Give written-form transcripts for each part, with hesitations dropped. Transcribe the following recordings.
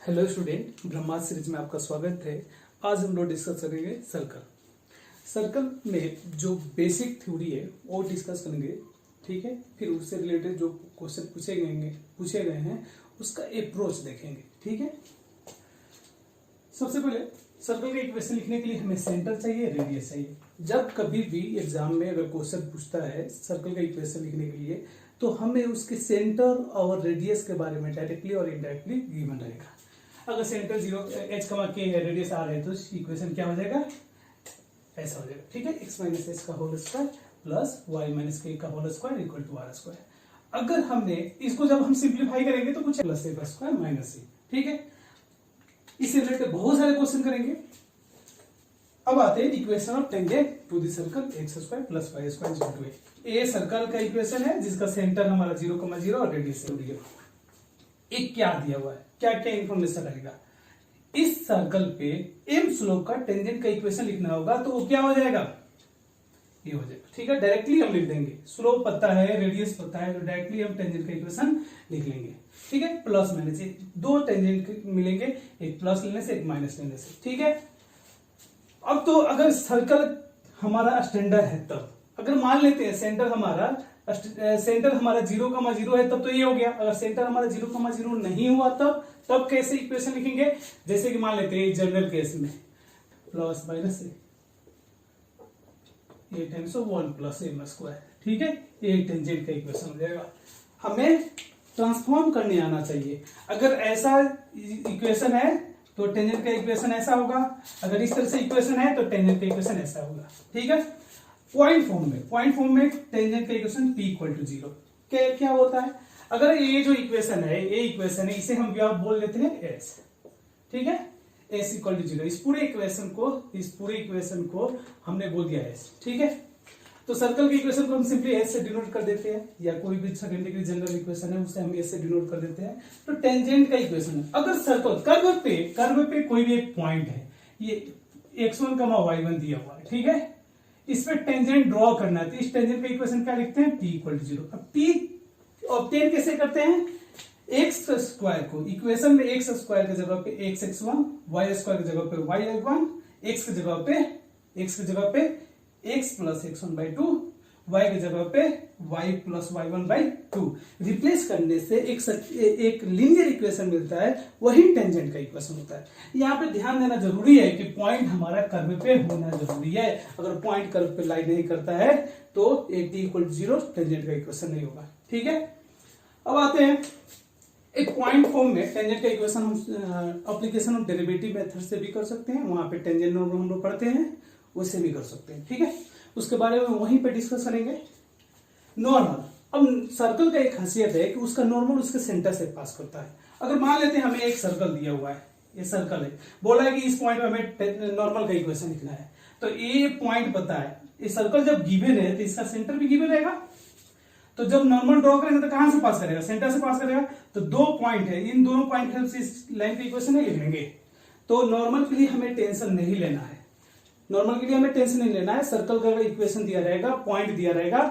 Hello student, ब्रह्मास्त्र series में आपका स्वागत है। आज हम लोग डिस्कस करेंगे सर्कल में जो बेसिक थ्योरी है वो डिस्कस करेंगे। ठीक है, फिर उससे रिलेटेड जो क्वेश्चन पूछे गए हैं उसका अप्रोच देखेंगे। ठीक है, सबसे पहले सर्कल का इक्वेशन लिखने के लिए हमें सेंटर चाहिए, रेडियस चाहिए। जब कभी भी एग्जाम में अगर क्वेश्चन पूछता है सर्कल का इक्वेशन लिखने के लिए तो हमें उसके सेंटर और रेडियस के बारे में डायरेक्टली और इनडायरेक्टली गिवन रहेगा। अगर सेंटर 0 h, k है, रेडियस r है, तो इक्वेशन क्या हो जाएगा, ऐसा हो जाएगा। ठीक है, x माइनस एच का whole square plus y minus k का whole square equal to r square. अगर हमने इसको जब हम सिंप्लीफाई करेंगे तो कुछ प्लस ए का स्क्वायर माइनस ए। ठीक है, इससे रिलेटेड बहुत सारे क्वेश्चन करेंगे। अब आते हैं equation of tangent to the circle x square plus y square equal to a. ये सर्कल का इक्वेशन है जिसका सेंटर हमारा 0,0 और रेडियस 0। एक क्या दिया हुआ है, क्या क्या इंफॉर्मेशन रहेगा। इस सर्कल पे एम स्लोप का टेंजेंट का इक्वेशन लिखना होगा तो वो क्या हो जाएगा, ये हो जाएगा। ठीक है, डायरेक्टली हम लिख देंगे। स्लोप पता है, रेडियस पता है, तो डायरेक्टली हम टेंजेंट का इक्वेशन लिख लेंगे। ठीक है, प्लस माइनस दो टेंजेंट मिलेंगे, एक प्लस लेने से एक माइनस लेने से। ठीक है, अब तो अगर सर्कल हमारा स्टैंडर्ड है तब अगर मान लेते हैं सेंटर हमारा 0,0 है तब तो ये हो गया। अगर सेंटर हमारा 0,0 नहीं हुआ तब कैसे इक्वेशन लिखेंगे, जैसे कि मान लेते हैं जनरल केस में plus minus a times of 1 plus m square. ठीक है, ये टेंजेंट का इक्वेशन हो जाएगा। हमें ट्रांसफॉर्म करने आना चाहिए। अगर ऐसा इक्वेशन है तो टेंजेंट का इक्वेशन ऐसा होगा, अगर इस तरह से इक्वेशन है तो टेंजेंट का इक्वेशन ऐसा होगा। ठीक है, पॉइंट फॉर्म में टेंजेंट का इक्वेशन p इक्वल टू 0 क्या होता है। अगर ये जो इक्वेशन है इसे हम क्या बोल देते हैं, s। ठीक है, s इक्वल टू 0। इस पूरे इक्वेशन को हमने बोल दिया s। ठीक है, तो सर्कल के इक्वेशन को हम सिंपली s से डिनोट कर देते हैं, या कोई भी सेकंड डिग्री जनरल इक्वेशन है उसे हम s से डिनोट कर देते हैं। तो टेंजेंट का इक्वेशन है, अगर सर्कल कर्व पे कोई भी एक पॉइंट है, ये x1, y1 दिया हुआ है। ठीक है, इस पे टेंजेंट ड्रॉ करना है तो इस टेंजेंट का इक्वेशन क्या लिखते हैं, p इक्वल टू 0। अब p ऑब्टेन कैसे करते हैं, x स्क्वायर को इक्वेशन में x स्क्वायर की जगह पे x(x1), y स्क्वायर की जगह पे y(y1), x की जगह पे x प्लस x1/2, y की जगह पे y प्लस y1/2 रिप्लेस करने से एक लीनियर इक्वेशन मिलता है, वही टेंजेंट का इक्वेशन होता है। यहाँ पे ध्यान देना जरूरी है कि पॉइंट हमारा कर्व पे होना जरूरी है। अगर पॉइंट कर्व पे लाई नहीं करता है तो t इक्वल टू 0 टेंजेंट का इक्वेशन नहीं होगा। ठीक है, अब आते हैं एक पॉइंट फॉर्म में टेंजेंट का इक्वेशन हम एप्लीकेशन ऑफ डेरिवेटिव मेथड से भी कर सकते हैं। वहां पे टेंजेंट नॉर्मल हम लोग पढ़ते हैं, उससे भी कर सकते हैं। ठीक है, उसके बारे में वहीं पे डिस्कस करेंगे। नॉर्मल, अब सर्कल का एक खासियत है कि उसका नॉर्मल उसके सेंटर से पास करता है। अगर मान लेते हैं हमें एक सर्कल दिया हुआ है, ये सर्कल है, बोला है कि इस पॉइंट पे हमें नॉर्मल का इक्वेशन लिखना है, तो ये पॉइंट पता है। ये सर्कल जब गिवन है तो इसका सेंटर भी गिवन रहेगा, तो जब नॉर्मल ड्रॉ करेंगे तो कहां से पास करेगा, सेंटर से पास करेगा। तो दो पॉइंट है, इन दोनों पॉइंट के हेल्प से इस लाइन का इक्वेशन नहीं लिख लेंगे। तो नॉर्मल के लिए हमें टेंशन नहीं लेना है, सर्कल का इक्वेशन दिया रहेगा, पॉइंट दिया रहेगा,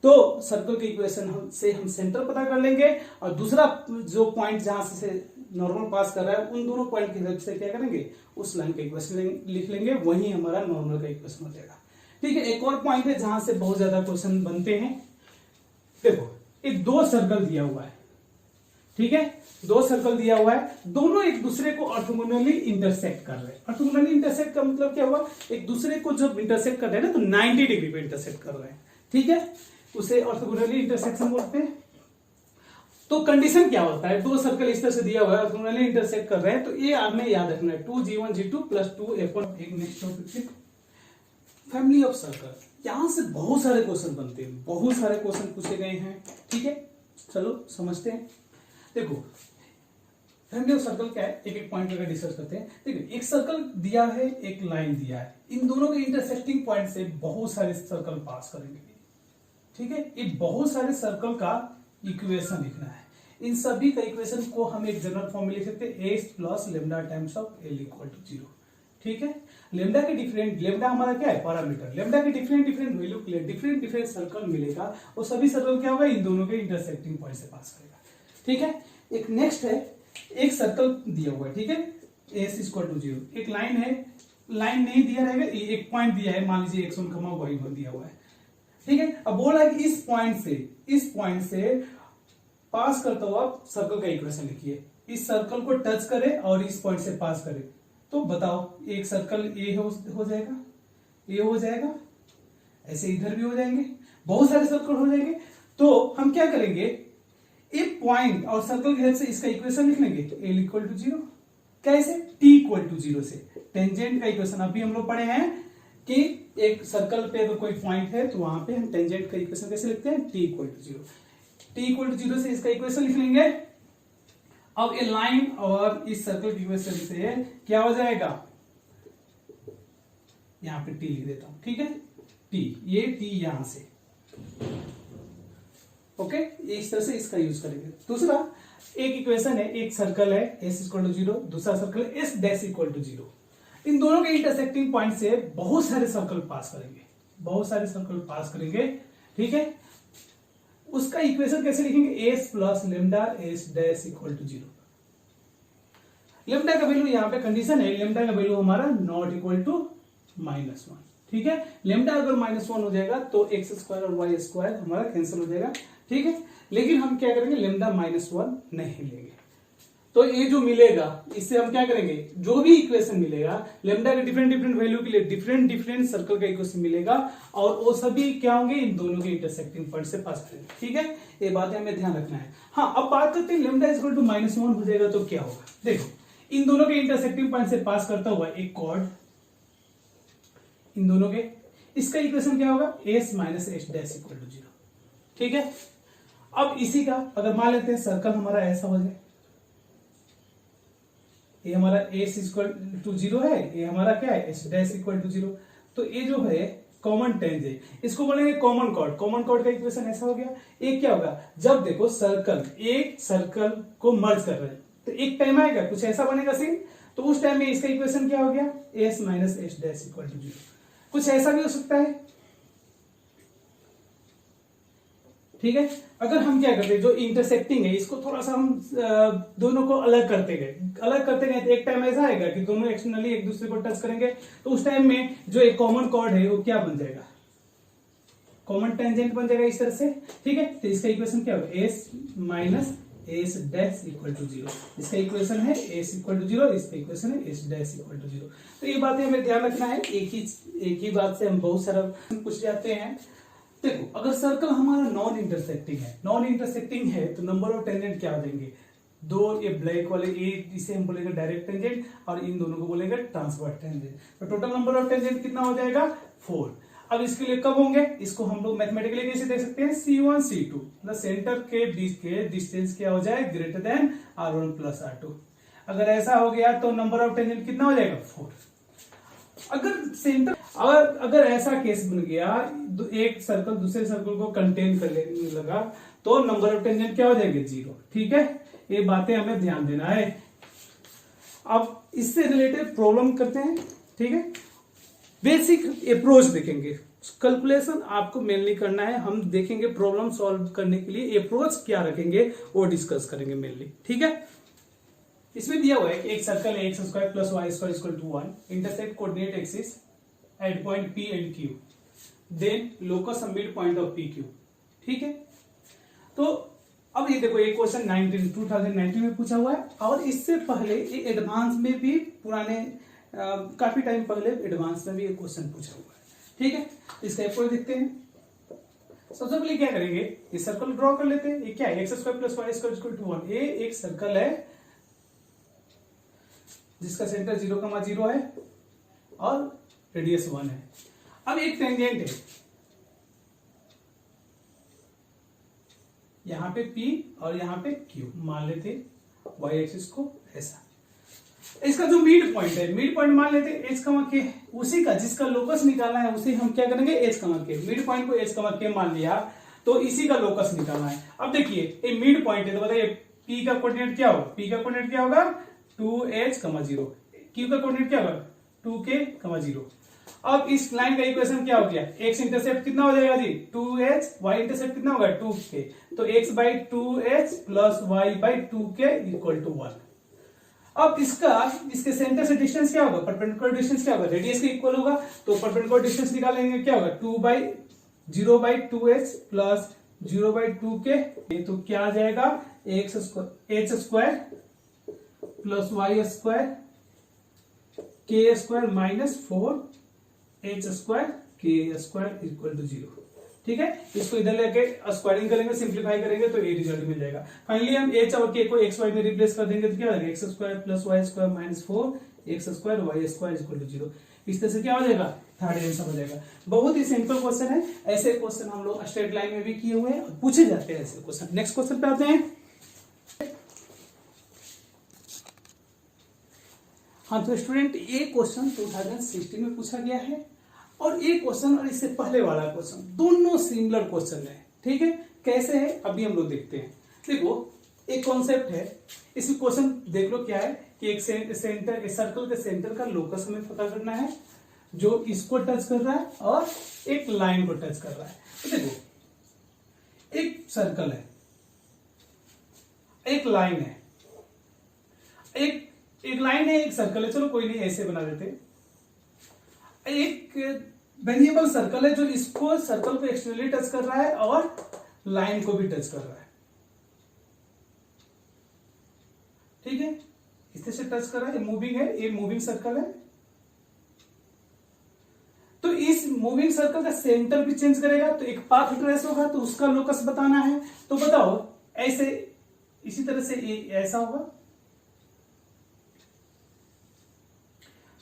तो सर्कल के इक्वेशन से हम सेंटर पता कर लेंगे, और दूसरा जो पॉइंट जहां से नॉर्मल पास कर रहा है उन दोनों पॉइंट की हेल्प से क्या करेंगे, उस लाइन का इक्वेशन लिख लेंगे, वही हमारा नॉर्मल का इक्वेशन हो जाएगा। ठीक है, एक और पॉइंट है जहां से बहुत ज्यादा क्वेश्चन बनते हैं। देखो, ये दो सर्कल दिया हुआ है। ठीक है, दो सर्कल दिया हुआ है, दोनों एक दूसरे को ऑर्थोगोनली इंटरसेक्ट कर रहे हैं। ऑर्थोगोनली इंटरसेक्ट का मतलब क्या हुआ, एक दूसरे को जब इंटरसेक्ट कर रहे हैं ना तो 90 डिग्री पे इंटरसेक्ट कर रहे हैं। ठीक है, उसे ऑर्थोगोनली इंटरसेक्शन बोलते हैं। तो कंडीशन क्या होता है, दो सर्कल इस तरह से दिया हुआ है, ऑर्थोगोनली इंटरसेक्ट कर रहे हैं, तो ये आपने याद रखना है 2g1g2 प्लस 2f1। एक next topic, family of circle. यहां से बहुत सारे क्वेश्चन बनते हैं, बहुत सारे क्वेश्चन पूछे गए हैं। ठीक है, चलो समझते हैं। देखो, फैमिली ऑफ सर्कल क्या है, एक एक पॉइंट करके डिस्कस करते हैं। देखो, एक सर्कल दिया है, एक लाइन दिया है, इन दोनों के इंटरसेक्टिंग पॉइंट से बहुत सारे सर्कल पास करेंगे। ठीक है, ये बहुत सारे सर्कल का इक्वेशन लिखना है। इन सभी का इक्वेशन को हम एक जनरल फॉर्म में लिख सकते हैं, a plus lambda times of l equal to 0। ठीक है, लेमडा हमारा क्या है, पैरामीटर। लेमडा के डिफरेंट वैल्यू के लिए डिफरेंट सर्कल मिलेगा, और सभी सर्कल क्या होगा, इन दोनों के इंटरसेक्टिंग पॉइंट से पास करेगा। ठीक है, एक नेक्स्ट है एक सर्कल दिया हुआ है, ठीक है, एस इक्वल टू 0, एक लाइन है, लाइन नहीं दिया रहेगा, एक पॉइंट दिया है, मान लीजिए x1 y1 दिया हुआ है, ठीक है। अब बोला है कि इस पॉइंट से पास करता हुआ सर्कल का इक्वेशन लिखिए, इस सर्कल को टच करे और इस पॉइंट से पास करे, तो बताओ एक सर्कल ए हो जाएगा, ये हो जाएगा, ऐसे इधर भी हो जाएंगे, बहुत सारे सर्कल हो जाएंगे। तो हम क्या करेंगे, ए पॉइंट और सर्कल की हेल्प से इसका इक्वेशन लिख लेंगे, एल इक्वल टू 0, कैसे, टी इक्वल टू 0 से। टेंजेंट का इक्वेशन अभी हम लोग पढ़े हैं कि एक सर्कल पे अगर कोई पॉइंट है तो वहां पे हम टेंजेंट का इक्वेशन कैसे लिखते हैं, t equal to 0, t equal to 0 से इसका इक्वेशन लिख लेंगे। अब ये लाइन और इस सर्कल की इक्वेशन से क्या हो जाएगा, यहां पे टी लिख देता हूं, ठीक है, टी, ये टी यहां से, ओके, इस तरह से इसका यूज करेंगे। दूसरा एक इक्वेशन है, एक सर्कल है एस इक्वल टू 0, दूसरा सर्कल है एस डैश इक्वल टू 0। इन दोनों के इंटरसेक्टिंग पॉइंट से बहुत सारे सर्कल पास करेंगे, ठीक है। उसका इक्वेशन कैसे लिखेंगे, s plus lambda s dash equal to 0। Lambda का वैल्यू यहाँ पे कंडीशन है, लेमडा का वैल्यू हमारा नॉट इक्वल टू -1, ठीक है। लेमडा अगर -1 हो जाएगा तो एक्स स्क्वायर और वाई स्क्वायर हमारा कैंसिल हो जाएगा, ठीक है। लेकिन हम क्या करेंगे, लेमडा -1 नहीं लेंगे, तो ये जो मिलेगा इससे हम क्या करेंगे, जो भी इक्वेशन मिलेगा लेमडा के डिफरेंट वैल्यू के लिए डिफरेंट सर्कल का इक्वेशन मिलेगा, और वो सभी क्या होंगे, इन दोनों के इंटरसेक्टिंग पॉइंट से पास करेंगे, ठीक है। ये बात हमें ध्यान रखना है। हाँ, अब बात करते हैं लेमडा इक्वल टू -1 हो जाएगा तो क्या होगा, देखो इन दोनों के इंटरसेक्टिंग पॉइंट से पास करता हुआ एक कॉर्ड, इन दोनों के, इसका इक्वेशन क्या होगा, s minus s dash equal to 0, ठीक है। अब इसी का अगर मान लेते हैं सर्कल हमारा ऐसा हो जाए, ये हमारा एस इक्वल टू 0 है, ये हमारा क्या है, एस डैश इक्वल टू 0, तो ये जो है कॉमन टेंजेंट, इसको बोलेंगे कॉमन कॉर्ड का इक्वेशन ऐसा हो गया। एक क्या होगा, जब देखो एक सर्कल को मर्ज कर रहे हैं तो एक टाइम आएगा कुछ ऐसा बनेगा सीन, तो उस टाइम में इसका इक्वेशन क्या हो गया, s minus s dash equal to 0। कुछ ऐसा भी हो सकता है, ठीक है। अगर हम क्या करते हैं, जो इंटरसेक्टिंग है इसको थोड़ा सा हम दोनों को अलग करते गए तो एक टाइम ऐसा आएगा कि दोनों एक्सटर्नली एक दूसरे को टच करेंगे, तो उस टाइम में जो एक कॉमन कॉर्ड है वो क्या बन जाएगा, कॉमन टेंजेंट बन जाएगा इस तरह से, ठीक है। तो इसका इक्वेशन क्या होगा, s minus s dash equal to 0, इसका इक्वेशन है एस इक्वल टू 0, इसका इक्वेशन है एस डैश इक्वल टू 0। तो ये बातें हमें ध्यान रखना है, एक ही बात से हम बहुत सारा पूछ जाते हैं। देखो अगर सर्कल हमारा नॉन इंटरसेक्टिंग है तो नंबर ऑफ टेंजेंट क्या हो जाएंगे, दो, ये ब्लैक वाले इसे हम बोलेंगे डायरेक्ट टेंजेंट और इन दोनों को बोलेंगे ट्रांसवर्स टेंजेंट। तो टोटल नंबर ऑफ टेंजेंट कितना हो जाएगा, 4। अब इसके लिए कब होंगे, इसको हम लोग मैथमेटिकली कैसे देख सकते हैं, C1 C2 मतलब सेंटर के बीच के डिस्टेंस क्या हो जाए, greater than R1 plus R2। अगर ऐसा हो गया तो नंबर ऑफ टेंजेंट कितना हो जाएगा, 4। अगर ऐसा केस बन गया, एक सर्कल दूसरे सर्कल को कंटेन कर लेने लगा तो नंबर ऑफ टेंजेंट क्या हो जाएंगे, 0, ठीक है। ये बातें हमें ध्यान देना है। अब इससे रिलेटेड प्रॉब्लम करते हैं, ठीक है। बेसिक अप्रोच देखेंगे, कैलकुलेशन आपको मेनली करना है, हम देखेंगे प्रॉब्लम सॉल्व करने के लिए अप्रोच क्या रखेंगे वो डिस्कस करेंगे मेनली, ठीक है। इसमें दिया हुआ है एक सर्कल है, x square plus y square equal to 1, intersect coordinate axis at point P and Q, then locus mid point of PQ, ठीक है। तो अब ये देखो, ये क्वेश्चन 2019 में पूछा हुआ है, और इससे पहले ये एडवांस में भी पुराने काफी टाइम पहले एडवांस में भी ये क्वेश्चन पूछा हुआ है, ठीक है। इसका अप्रोच देखते हैं। सबसे पहले क्या करेंगे, ये सर्कल ड्रॉ कर लेते हैं। ये क्या है, x square plus y square equal to 1, ये एक सर्कल है जिसका सेंटर 0,0 है और रेडियस 1 है। अब एक टेंजेंट है, यहां पे P और यहां पे Q, मान लेते y एक्सिस को ऐसा। इसका जो मिड पॉइंट है, मिड पॉइंट मान लेते h, k, उसी का जिसका लोकस निकालना है उसे हम क्या करेंगे, h, k। मिड पॉइंट को h, k मान लिया तो इसी का लोकस निकालना है। अब देखिए ये मिड पॉइंट है तो बताइए P का कोऑर्डिनेट क्या होगा, P का कोऑर्डिनेट क्या होगा 2h, 0, Q का कोऑर्डिनेट क्या होगा 2k, 0। अब इस लाइन का इक्वेशन क्या हो गया, x इंटरसेप्ट कितना हो जाएगा जी 2h, y इंटरसेप्ट कितना होगा 2k, तो x by 2h plus y by 2k equal to 1, अब इसके सेंटर से डिस्टेंस क्या होगा, परपेंडिकुलर डिस्टेंस क्या होगा, रेडियस के इक्वल होगा, तो परपेंडिकुलर डिस्टेंस निकालेंगे क्या होगा 0/2h प्लस 0/2k, तो क्या आ जाएगा h square plus y square k square minus 4h square k square equal to 0। ठीक है, इसको इधर लेके स्क्वायरिंग करेंगे, सिंप्लीफाई करेंगे तो ये रिजल्ट मिल जाएगा। फाइनली हम h और k को x y में रिप्लेस कर देंगे तो क्या होगा x square plus y square minus 4x square y square equal to 0। इस तरह से क्या हो जाएगा, थर्ड आंसर हो जाएगा। बहुत ही सिंपल क्वेश्चन है, ऐसे क्वेश्चन हम लोग स्ट्रेट लाइन में भी किए हुए हैं, पूछे जाते हैं ऐसे क्वेश्चन। नेक्स्ट क्वेश्चन पे आते हैं। हाँ तो स्टूडेंट ये क्वेश्चन 2016 में पूछा गया है, और ये क्वेश्चन और इससे पहले वाला क्वेश्चन दोनों सिमिलर क्वेश्चन है। ठीक है, कैसे है अभी हम लोग देखते हैं। देखो एक कॉन्सेप्ट है, इस क्वेश्चन देख लो क्या है कि एक सर्कल के सेंटर का लोकस हमें पता करना है जो इसको टच कर रहा है और एक लाइन को टच कर रहा है। तो देखो एक सर्कल है, एक लाइन है, एक लाइन है, एक सर्कल है, चलो कोई नहीं ऐसे बना देते। एक वेरिएबल सर्कल है जो इसको सर्कल को एक्सटर्नली टच कर रहा है और लाइन को भी टच कर रहा है। ठीक है, इस तरह से टच कर रहा है, मूविंग है, ये मूविंग सर्कल है। तो इस मूविंग सर्कल का सेंटर भी चेंज करेगा तो एक पाथ ट्रेस होगा, तो उसका लोकस बताना है। तो बताओ ऐसे इसी तरह से ऐसा होगा।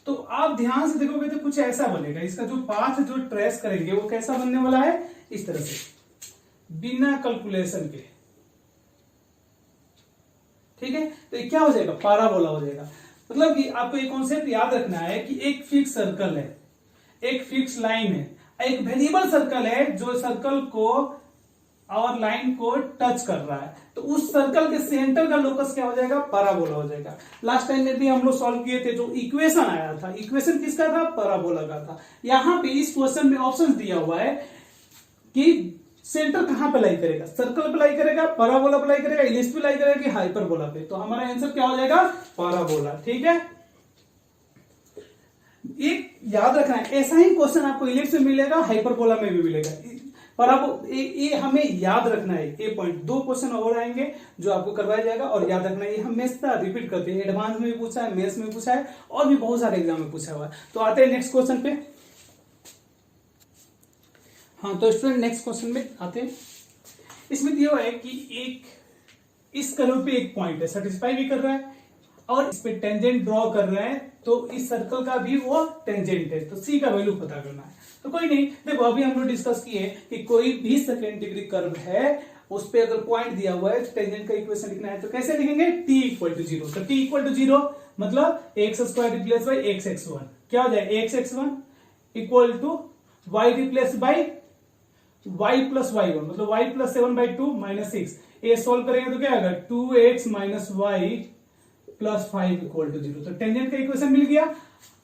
तो आप ध्यान से देखोगे तो कुछ ऐसा बनेगा, इसका जो पाथ जो ट्रेस करेंगे वो कैसा बनने वाला है, इस तरह से बिना कैलकुलेशन के। ठीक है, तो ये क्या हो जाएगा, पाराबोला हो जाएगा। मतलब कि आपको एक कॉन्सेप्ट याद रखना है कि एक फिक्स सर्कल है, एक फिक्स लाइन है, एक वेरिएबल सर्कल है जो सर्कल को और लाइन को टच कर रहा है, तो उस सर्कल के सेंटर का लोकस क्या हो जाएगा, पाराबोला हो जाएगा। लास्ट टाइम में भी हम लोग सॉल्व किए थे, जो इक्वेशन आया था, इक्वेशन किसका था, पाराबोला का था। यहां पे इस क्वेश्चन में ऑप्शन दिया हुआ है कि सेंटर कहां पे लाई करेगा, सर्कल पे लाई करेगा, पाराबोला पे लाई करेगा, इलिप्स पे लाई करेगा कि हाइपरबोला पे। तो हमारा आंसर क्या हो जाएगा, पाराबोला। ठीक है, एक याद रखना है, ऐसा ही क्वेश्चन आपको इलिप्स में मिलेगा, हाइपरबोला में भी मिलेगा। पर आपको ये हमें याद रखना है, ये पॉइंट। दो क्वेश्चन और आएंगे जो आपको करवाया जाएगा, और याद रखना है ये हम हमेशा रिपीट करते हैं। एडवांस में भी पूछा है, मेंस में पूछा है, और भी बहुत सारे एग्जाम में पूछा हुआ है। तो आते हैं नेक्स्ट क्वेश्चन पे। हाँ तो स्टूडेंट नेक्स्ट क्वेश्चन में आते हैं। इसमें दिया है कि एक इस कर्व पे एक पॉइंट है, सेटिस्फाई भी कर रहा है, और इस पे टेंजेंट ड्रॉ कर रहे हैं, तो इस सर्कल का भी वो टेंजेंट है, तो सी का वैल्यू पता करना है। तो कोई नहीं, देखो अभी हम लोग डिस्कस किए कि कोई भी सेकंड डिग्री कर्व है, उस पे अगर पॉइंट दिया हुआ है, टेंजेंट का इक्वेशन लिखना है, तो कैसे लिखेंगे, t इक्वल टू 0। तो t इक्वल टू 0 मतलब x square replace by x x1, क्या हो जाए x x1 equal to y replace by y plus y1, मतलब y प्लस 7/2 माइनस 6। ये सोल्व करेंगे तो क्या आएगा 2x minus y plus 5 equal to 0। तो टेंजेंट का इक्वेशन मिल गया।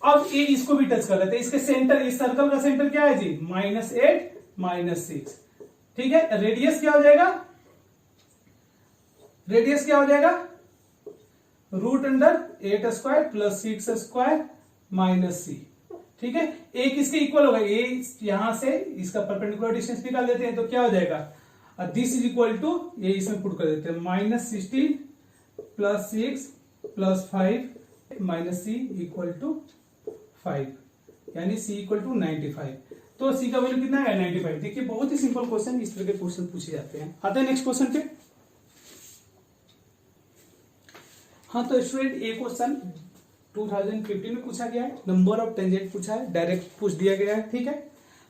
अब ये इसको भी टच कर रहे थे, इसके सेंटर, इस सर्कल का सेंटर क्या है जी, -8 -6। ठीक है, रेडियस क्या हो जाएगा, रेडियस क्या हो जाएगा, √8 square plus 6 square minus c। ठीक है, एक इसके इक्वल होगा, ये यहां से इसका परपेंडिकुलर डिस्टेंस निकाल देते हैं, तो क्या हो जाएगा, दिस इज इक्वल टू, ये इसमें पुट कर देते हैं, -16 plus 6 plus 5 minus c equal to 5, यानी c इक्वल टू 95। तो c का वैल्यू कितना है, 95। देखिए बहुत ही सिंपल क्वेश्चन, इस तरह के क्वेश्चन पूछे जाते हैं। आते हैं नेक्स्ट क्वेश्चन पे। हाँ तो स्टूडेंट ये क्वेश्चन 2015 में पूछा गया है, नंबर ऑफ टेंजेंट पूछा है, डायरेक्ट पूछ दिया गया है। ठीक है,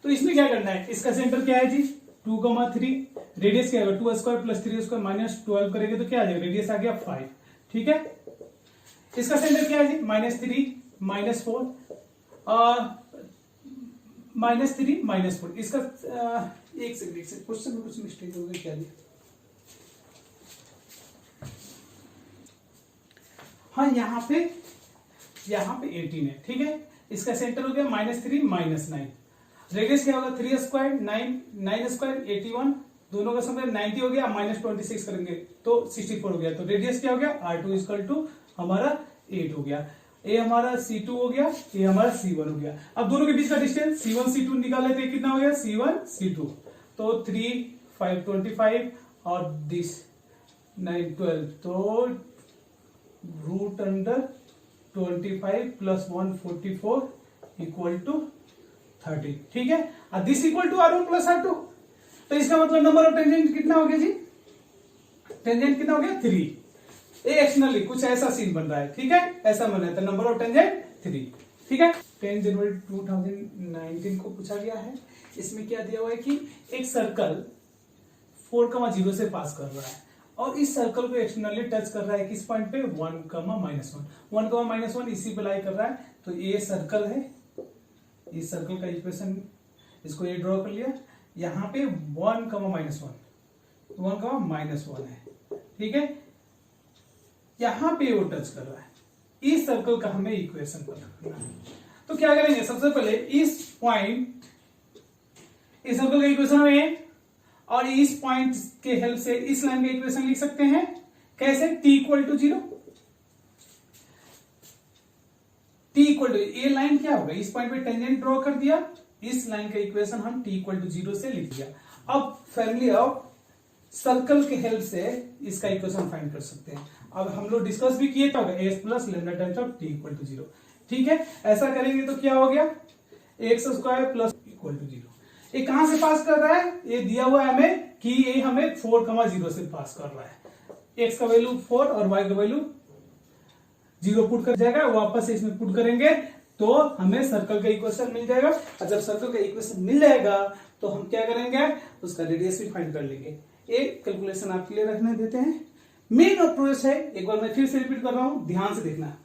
तो इसमें क्या करना है, इसका सेंटर क्या है जी 2,3, रेडियस क्या है 2 स्क्वायर प्लस 3 स्क्वायर माइनस 12 करेंगे तो क्या आ जाएगा, रेडियस आ गया 5। ठीक है, इसका सेंटर क्या है जी -3 -4 -3 -4। इसका एक सेकंड क्वेश्चन में कुछ मिस्टेक हो गई क्या जी, हाँ यहाँ पे 18 है। ठीक है, इसका सेंटर हो गया -3 -9। रेडियस क्या होगा 3 स्क्वायर 9 स्क्वायर 81, दोनों का समय 90 हो गया, -26 करेंगे तो 64 हो गया। तो रेडियस क्या हो गया R2 इक्वल टू हमारा 8 हो गया। ए हमारा C2 हो गया, ए हमारा C1 हो गया। अब दोनों के बीच का डिस्टेंस C1 C2 निकाल लेते हैं, कितना हो गया C1 C2, तो 3 5 25 और दिस 9 12, तो root under 25 plus 1 44 equal to 30, ठीक है। और this equal to R1 plus R2, तो इसका मतलब नंबर ऑफ टेंजेंट कितना हो गया जी, टेंजेंट कितना हो गया 3। एक्शनली कुछ ऐसा सीन बन रहा है, ठीक है, ऐसा बन रहा है, तो नंबर ऑफ टेंजेंट 3, ठीक है। 10 जनवरी 2019 को पूछा गया है। इसमें क्या दिया हुआ है कि एक सर्कल 4,0 से पास कर रहा है और इस सर्कल को एक्सटर्नली टच कर रहा है किस पॉइंट पे 1,-1 इसी पे लाई कर रहा है। तो ये सर्कल है, इस सर्कल का इक्वेशन इसको ये ड्रॉ कर लिया, यहाँ पे 1,-1 है, ठीक है, यहां पे वो टच कर रहा है, इस सर्कल का हमें इक्वेशन पता करना है। तो क्या करेंगे, सबसे पहले इस पॉइंट, इस सर्कल का इक्वेशन हमें, और इस पॉइंट के हेल्प से इस लाइन का इक्वेशन लिख सकते हैं कैसे, t equal to 0, t equal to, ये लाइन क्या होगा, इस पॉइंट पे टेंजेंट ड्रॉ कर दिया, इस लाइन का इक्वेशन हम t इक्वल टू 0 से लिख दिया। अब फैमिली ऑफ सर्कल के हेल्प से इसका इक्वेशन फाइंड कर सकते हैं। अब हम लोग डिस्कस भी किए था s plus lambda times of t equal to 0, ठीक है। ऐसा करेंगे तो क्या हो गया, x square plus equal to 0। ये कहां से पास कर रहा है, ये दिया हुआ है हमें कि ये हमें 4,0 से पास कर रहा है। एक्स का वैल्यू 4 और वाई का वैल्यू 0 पुट कर जाएगा, वापस से इसमें पुट करेंगे तो हमें सर्कल का इक्वेशन मिल जाएगा। और जब सर्कल का इक्वेशन मिल जाएगा तो हम क्या करेंगे, उसका रेडियस भी फाइंड कर लेंगे। एक कैलकुलेशन आपके लिए रखने देते हैं, मेन अप्रोच है, एक बार मैं फिर से रिपीट कर रहा हूं, ध्यान से देखना।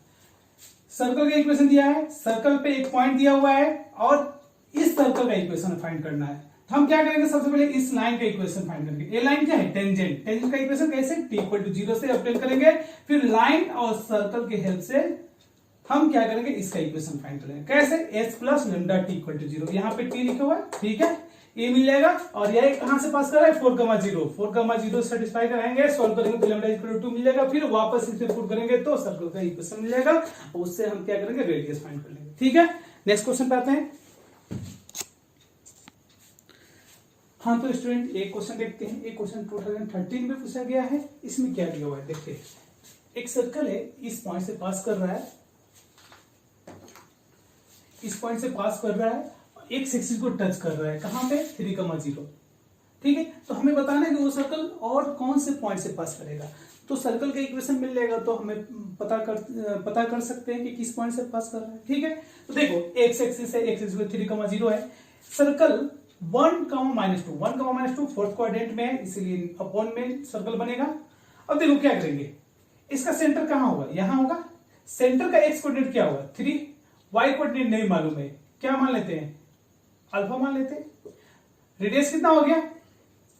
सर्कल का इक्वेशन दिया है, सर्कल पे एक पॉइंट दिया हुआ है और इस सर्कल का इक्वेशन फाइंड करना है। तो हम क्या करेंगे, सबसे पहले इस लाइन का इक्वेशन फाइंड करेंगे। ये लाइन क्या है, टेंजेंट, टेंजेंट का इक्वेशन कैसे, t इक्वल टू 0 से ऑब्टेन करेंगे। फिर लाइन और सर्कल के हेल्प से हम क्या करेंगे, इसका इक्वेशन फाइंड करेंगे कैसे, s plus lambda t equal to 0, यहाँ पे t लिखा हुआ है, ठीक है, ये मिल जाएगा। और यह कहां से पास कर रहा है, 4,0 सेटिस्फाई कराएंगे, सॉल्व करेंगे तो लेमडा इक्वल टू 2 मिल जाएगा। फिर वापस इसे पुट करेंगे तो सर्कल का इक्वेशन मिल जाएगा, और उससे हम क्या करेंगे, रेडियस फाइंड कर लेंगे, ठीक है। नेक्स्ट क्वेश्चन पे आते हैं। हाँ तो स्टूडेंट एक क्वेश्चन देखते हैं, एक क्वेश्चन 2013 में पूछा गया है। इसमें क्या दिया हुआ है, देखिए एक सर्कल है, इस पॉइंट से पास कर रहा है, इस पॉइंट से पास कर रहा है, एक एक्सिस को टच कर रहा है, कहां पे 3,0, ठीक है। तो हमें बताना है कि वो सर्कल और कौन से पॉइंट से पास करेगा। तो सर्कल का इक्वेशन मिल जाएगा तो हमें पता कर सकते हैं कि किस पॉइंट से पास कर रहा है, ठीक है। तो देखो एक्स एक्सिस है, एक्स एक्सिस 3,0 है, सर्कल 1,-2 फोर्थ क्वाड्रेंट में है, इसलिए अपॉन में सर्कल बनेगा। अब देखो क्या करेंगे, इसका सेंटर कहां होगा, यहां होगा। सेंटर का एक्स कोऑर्डिनेट क्या होगा 3, वाई कोऑर्डिनेट नहीं मालूम है, क्या मान लेते हैं, अल्फा मान लेते हैं। रेडियस कितना हो गया,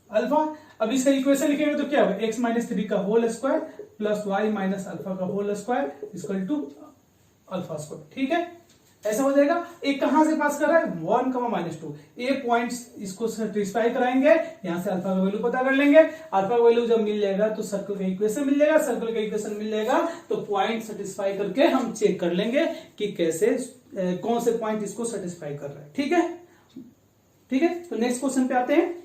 अल्फा। अब इसका इक्वेशन लिखेंगे तो क्या होगा, x माइनस 3 का whole square plus y minus alpha का whole square equal to alpha square, ठीक है, ऐसा हो जाएगा। एक कहां से पास कर रहा है, 1,-2, ये पॉइंट्स इसको सेटिस्फाई कराएंगे, यहां से अल्फा का वैल्यू पता कर लेंगे। अल्फा का वैल्यू जब मिल जाएगा तो सर्कल का इक्वेशन मिल जाएगा, सर्कल का इक्वेशन मिल जाएगा तो पॉइंट सेटिस्फाई करके हम चेक कर लेंगे कि कैसे कौन से पॉइंट इसको सेटिस्फाई कर रहा है, ठीक है, ठीक है। तो नेक्स्ट क्वेश्चन पे आते हैं।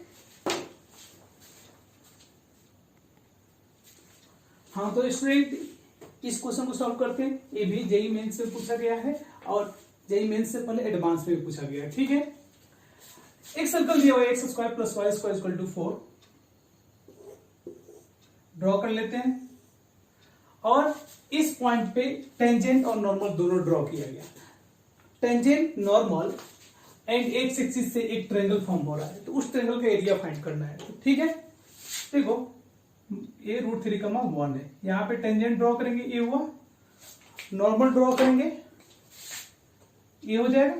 हाँ तो स्टूडेंट इस क्वेश्चन को सॉल्व करते हैं, ये भी जेईई मेंस से पूछा गया है और जेईई मेंस से पहले एडवांस में भी पूछा गया है, ठीक है। एक सर्कल दिया हुआ है x square plus y square equal to 4, draw कर लेते हैं। और इस पॉइंट पे टेंजेंट और नॉर्मल दोनों ड्रॉ किया गया, टेंजेंट नॉर्मल एंड एक एक्सिस से एक ट्रायंगल फॉर्म हो रहा है, तो उस ट्रायंगल का एरिया फाइंड करना है, ठीक है। देखो ये √3,1 है, यहां पे टेंजेंट ड्रॉ करेंगे, ये हुआ, नॉर्मल ड्रॉ करेंगे, ये हो जाएगा,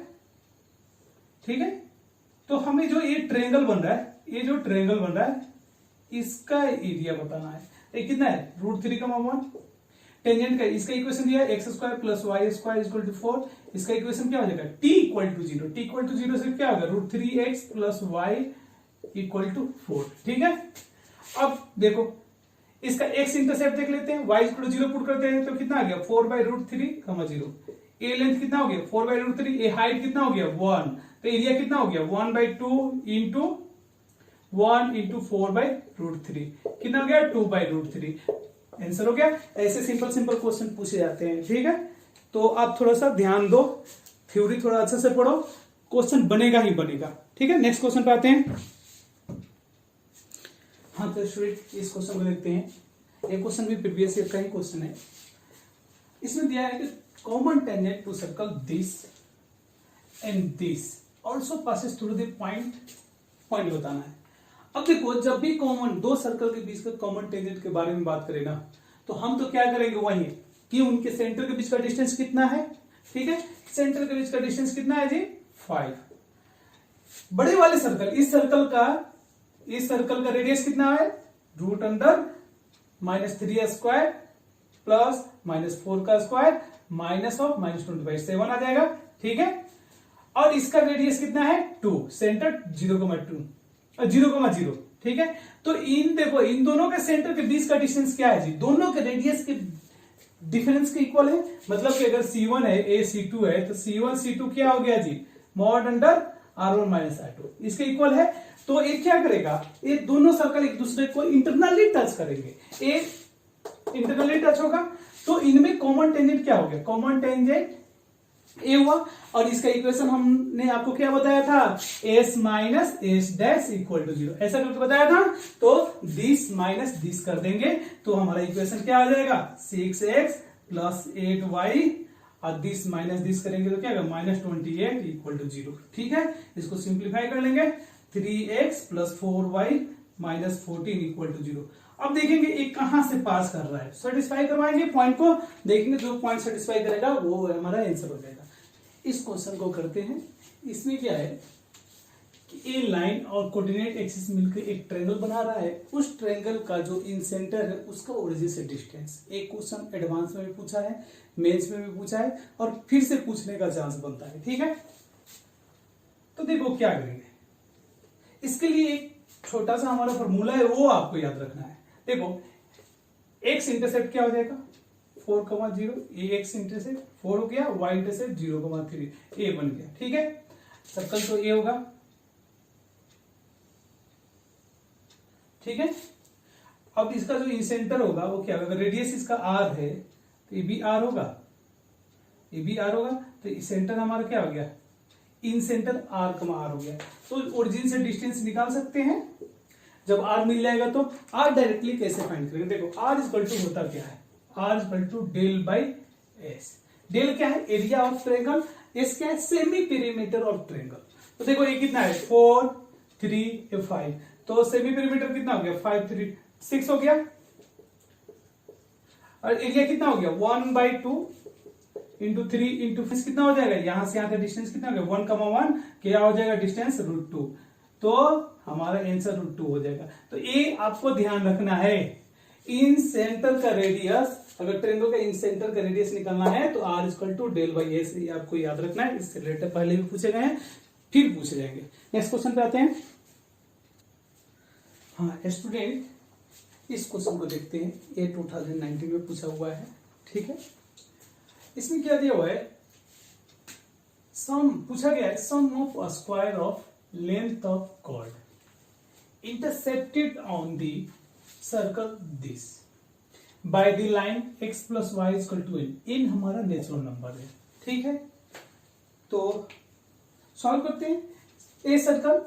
ठीक है। तो हमें जो ये ट्रायंगल बन रहा है, ये जो ट्रायंगल बन रहा है इसका एरिया बताना है। ये कितना है, √3,1। टेंजेंट का इसका इक्वेशन दिया है x square plus y square equal to 4, इसका इक्वेशन क्या हो जाएगा, t equal to 0, t equal to 0 से क्या होगा, √3x plus y equal to 4, ठीक है। अब देखो इसका एक्स इंटरसेप्ट देख लेते हैं, y इक्वल टू 0 पुट करते हैं तो कितना आ गया 4/√3, 0। ए लेंथ कितना हो गया 4/√3, ए हाइट कितना हो गया 1, तो एरिया कितना हो गया 1/2 इंटू 1 इंटू 4/√3 कितना हो गया 2/√3। आंसर हो गया। ऐसे सिंपल सिंपल क्वेश्चन पूछे जाते हैं, ठीक है। तो आप थोड़ा सा ध्यान दो, थ्योरी थोड़ा अच्छे से पढ़ो, क्वेश्चन बनेगा ही बनेगा, ठीक है। नेक्स्ट क्वेश्चन पे आते हैं। हाँ तो स्टूडेंट इस क्वेश्चन को देखते हैं। ये क्वेश्चन भी प्रीवियस ईयर का ही क्वेश्चन है। इसमें दिया है कि common tangent to circle this and this also passes through the point बताना है। अब देखो जब भी कॉमन दो सर्कल के बीच का कॉमन टेंजेंट के बारे में बात करें ना, तो हम तो क्या करेंगे वही कि उनके सेंटर के बीच का डिस्टेंस कितना है, ठीक है। सेंटर के बीच का डिस्टेंस कितना है जी 5। बड़े वाले सर्कल, इस सर्कल का रेडियस कितना है √(-3a² प्लस -4 माइनस ऑफ -20/7 आ जाएगा, ठीक है। और इसका रेडियस कितना है 2, सेंटर 0,0, ठीक है। तो देखो इन दोनों के सेंटर के बीच का डिस्टेंस क्या है जी, दोनों के रेडियस के डिफरेंस के इक्वल है। मतलब कि अगर C1 है, A C2 है, तो C1 C2 क्या हो गया जी mod(R1 - R2) इसके इक्वल है। तो ये क्या करेगा, ये दोनों सर्कल एक दूसरे को इंटरनली टच करेंगे, एक इंटरनली टच होगा तो इनमें कॉमन टेंजेंट क्या हो गया, कॉमन टेंजेंट ए हुआ। और इसका इक्वेशन हमने आपको क्या बताया था, s minus s dash equal to 0, ऐसा करके बताया था। तो दिस माइनस दिस कर देंगे तो हमारा इक्वेशन क्या आ जाएगा 6x प्लस 8y, और दिस माइनस दिस करेंगे तो क्या होगा -28 इक्वल टू 0, ठीक है। इसको सिंप्लीफाई कर लेंगे 3x plus 4y minus 14 equal to 0। अब देखेंगे ये कहां से पास कर रहा है, सेटिस्फाई करवाएंगे पॉइंट को, देखेंगे जो पॉइंट सेटिस्फाई करेगा वो हमारा आंसर हो जाएगा। इस क्वेश्चन को करते हैं। इसमें क्या है कि ए लाइन और कोऑर्डिनेट एक्सिस मिलकर एक ट्रायंगल बना रहा है। उस ट्रायंगल का जो इन सेंटर है उसका ओरिजिन से डिस्टेंस, एक क्वेश्चन एडवांस में भी पूछा है, मेंस में भी पूछा है और फिर से पूछने का चांस बनता है, ठीक है। तो देखो क्या करेंगे, इसके लिए एक छोटा सा हमारा फॉर्मूला है वो आपको याद रखना है। देखो एक्स इंटरसेप्ट क्या हो जाएगा 4,0, ए एक्स इंटरसेप्ट 4 हो गया, वाई इंटरसेप्ट 0,3, ए बन गया, ठीक है। सर्कल तो ए होगा, ठीक है। अब इसका जो इंसेंटर होगा वो क्या होगा, रेडियस इसका आर है तो ये भी आर होगा, ये भी आर होगा, तो सेंटर हमारा क्या हो गया इन सेंटर आर हो गया। तो ओरिजिन से डिस्टेंस निकाल सकते हैं। जब आर मिल जाएगा तो आर डायरेक्टली कैसे फाइंड करेंगे, देखो आर इक्वल टू होता क्या है, r equal to del by s. Del क्या है एरिया ऑफ ट्रायंगल, एस क्या है सेमी पेरीमीटर ऑफ ट्रायंगल। तो देखो ये कितना है 4 3 5, तो सेमी पेरीमीटर कितना हो गया 5 3 6 हो गया, और एरिया कितना हो गया 1/2 इंटू 3 इंटू कितना हो जाएगा, यहां से यहां का डिस्टेंस कितना हो गया 1,1, क्या हो जाएगा डिस्टेंस √2, तो हमारा आंसर √2 हो जाएगा। तो ये आपको ध्यान रखना है, इन सेंटर का रेडियस, अगर ट्रायंगल का इन सेंटर का रेडियस निकालना है तो r equal to del by s, आपको याद रखना है। इससे रिलेटेड पहले भी पूछे गए हैं, फिर पूछे जाएंगे। नेक्स्ट क्वेश्चन पे आते हैं। हाँ स्टूडेंट इस क्वेश्चन को देखते हैं, ये 2019 में पूछा हुआ है, ठीक है। इसमें क्या दिया हुआ है, सम पूछा गया है, sum of a square of length of chord intercepted on the circle this by the line x plus y equal to n, इन हमारा नेचुरल नंबर है, ठीक है। तो सॉल्व करते हैं। ए सर्कल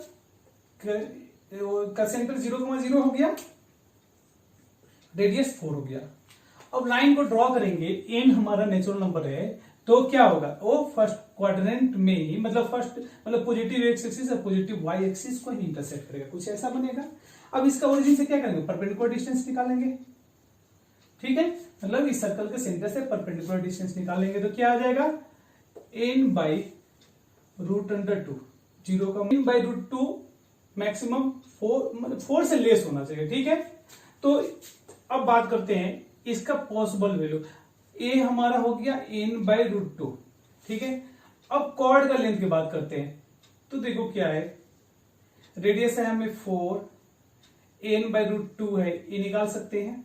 का सेंटर 0,0 हो गया, रेडियस 4 हो गया। अब लाइन को ड्रॉ करेंगे, एन हमारा नेचुरल नंबर है, तो क्या होगा वो फर्स्ट क्वाड्रेंट में ही, मतलब पॉजिटिव एक्स एक्सिस और पॉजिटिव वाई एक्सिस को ही इंटरसेक्ट करेगा, कुछ ऐसा बनेगा। अब इसका ओरिजिन से क्या करेंगे परपेंडिकुलर डिस्टेंस निकालेंगे, ठीक है। मतलब इस सर्कल के सेंटर से परपेंडिकुलर डिस्टेंस निकालेंगे तो क्या आ जाएगा n बाई √2, 0 मैक्सिमम 4, मतलब 4 से लेस होना चाहिए, ठीक है। तो अब बात करते हैं इसका पॉसिबल वैल्यू, ए हमारा हो गया n बाई √2, ठीक है। अब कॉर्ड का लेंथ की बात करते हैं, तो देखो क्या है, रेडियस है हमें 4, n बाई √2 है, ये निकाल सकते हैं,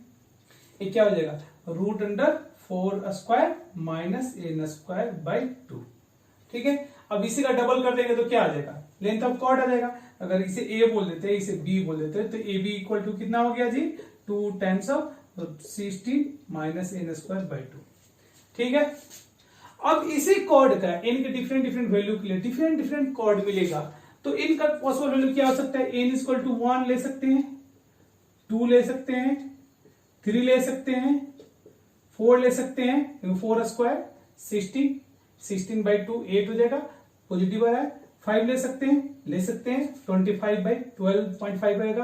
ये क्या हो जाएगा, root under 4 square minus n square by 2। ठीक है, अब इसी का डबल कर देंगे तो क्या आ जाएगा, लेंथ ऑफ कॉर्ड आ जाएगा। अगर इसे a बोल देते हैं, इसे b बोल देते हैं, तो ए बी इक्वल टू कितना हो गया जी, 2 times of 16 minus n square by 2। ठीक है, अब इसी कॉर्ड का n के डिफरेंट डिफरेंट वैल्यू के लिए डिफरेंट डिफरेंट कॉर्ड मिलेगा, तो इनका पॉसिबल वैल्यू क्या हो सकता है, n इक्वल टू 1 ले सकते हैं, 2 ले सकते हैं, 3 ले सकते हैं, 4 ले सकते हैं, 4 स्क्वायर 16 बाई 2 8 हो जाएगा, पॉजिटिव आ रहा है। 5 ले सकते हैं 25 बाई 12.5 रहेगा।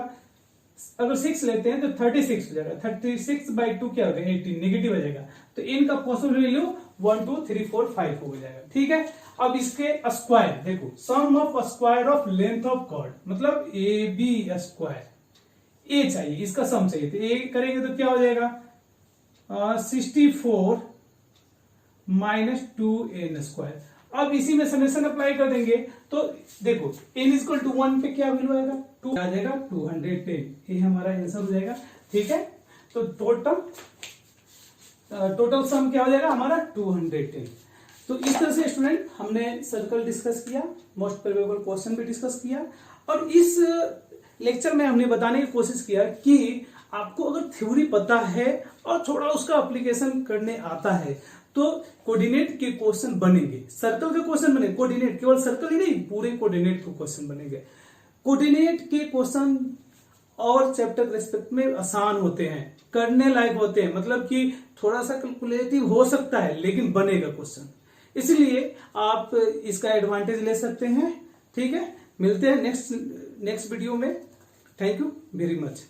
अगर 6 लेते हैं तो 36 हो जाएगा, 36 बाई 2 क्या होगा, 18 नेगेटिव हो जाएगा। तो इनका पॉसिबल वैल्यू 1 2 3 4 5 हो जाएगा। ठीक है, अब इसके स्क्वायर देखो, sum of square of length of chord, मतलब ए बी स्क्वायर, ए चाहिए, इसका सम चाहिए, तो ए करेंगे तो क्या हो जाएगा, 64 माइनस 2n स्क्वायर। अब इसी में समेशन अप्लाई कर देंगे तो देखो n इक्वल टू 1 पे क्या वैल्यू आएगा, 2 आ जाएगा, 210, ये हमारा आंसर हो जाएगा। ठीक है, तो टोटल सम क्या हो जाएगा हमारा 210। तो इस तरह से स्टूडेंट हमने सर्कल डिस्कस किया, मोस्ट प्रोबेबल क्वेश्चन भी डिस्कस किया, और इस लेक्चर में हमने बताने की कोशिश किया कि आपको अगर थ्योरी पता है और थोड़ा उसका एप्लीकेशन करने आता है तो कोऑर्डिनेट के क्वेश्चन बनेंगे, सर्कल के क्वेश्चन बने, कोऑर्डिनेट केवल सर्कल ही नहीं, पूरे कोऑर्डिनेट के क्वेश्चन बनेंगे। कोऑर्डिनेट के क्वेश्चन और चैप्टर के रिस्पेक्ट में आसान होते हैं, करने लायक होते हैं, मतलब कि थोड़ा सा कैलकुलेटिव हो सकता है लेकिन बनेगा क्वेश्चन, इसलिए आप इसका एडवांटेज ले सकते हैं। ठीक है, मिलते हैं नेक्स्ट वीडियो में। Thank you very much.